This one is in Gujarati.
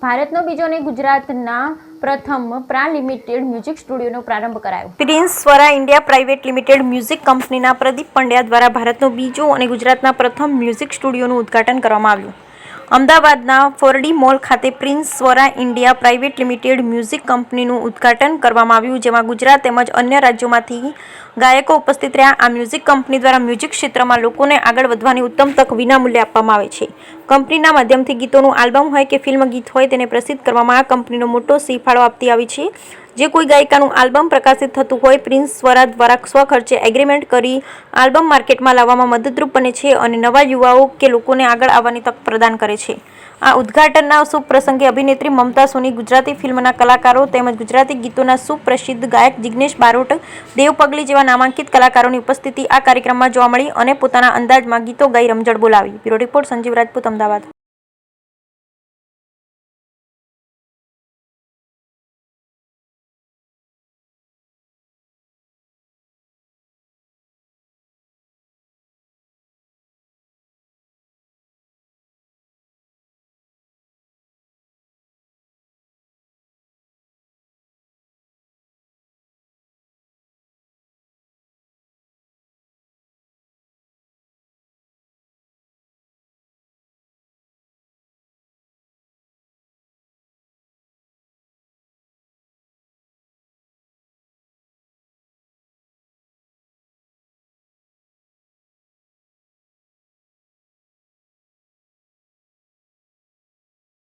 ભારતનો બીજો અને ગુજરાતના પ્રથમ પ્રા લિમિટેડ મ્યુઝિક સ્ટુડિયોનો પ્રારંભ કરાયો। Prince Swara India private limited music કંપનીના પ્રદીપ પંડ્યા દ્વારા ભારતનો બીજો અને ગુજરાતના પ્રથમ મ્યુઝિક સ્ટુડિયોનું ઉદ્ઘાટન કરવામાં આવ્યું। અમદાવાદના ફોરડી મોલ ખાતે prince Swara India private limited music કંપનીનું ઉદ્ઘાટન કરવામાં આવ્યું, જેમાં ગુજરાત તેમજ અન્ય રાજ્યોમાંથી ગાયકો ઉપસ્થિત રહ્યા। આ મ્યુઝિક કંપની દ્વારા મ્યુઝિક ક્ષેત્રમાં લોકોને આગળ વધવાની ઉત્તમ તક વિનામૂલ્યે આપવામાં આવે છે। કંપનીના માધ્યમથી ગીતોનું આલ્બમ હોય કે ફિલ્મ ગીત હોય તેને પ્રસિદ્ધ કરવામાં આ કંપનીનો મોટો ફાળો આપતી આવી છે। જે કોઈ ગાયિકાનું આલ્બમ પ્રકાશિત થતું હોય, પ્રિન્સ સ્વરા દ્વારા સ્વખર્ચે એગ્રીમેન્ટ કરી આલ્બમ માર્કેટમાં લાવવામાં મદદરૂપ બને છે અને નવા યુવાઓ કે લોકોને આગળ આવવાની તક પ્રદાન કરે છે। આ ઉદ્ઘાટનના શુભ પ્રસંગે અભિનેત્રી મમતા સોની, ગુજરાતી ફિલ્મના કલાકારો તેમજ ગુજરાતી ગીતોના સુપ્રસિદ્ધ ગાયક જિગ્નેશ બારોટ, દેવ પગલી જેવા નામાંકિત કલાકારોની ઉપસ્થિતિ આ કાર્યક્રમમાં જોવા મળી અને પોતાના અંદાજમાં ગીતો ગાઈ રમઝટ બોલાવી। Bureau report Sanjeev Rajput, Ahmedabad.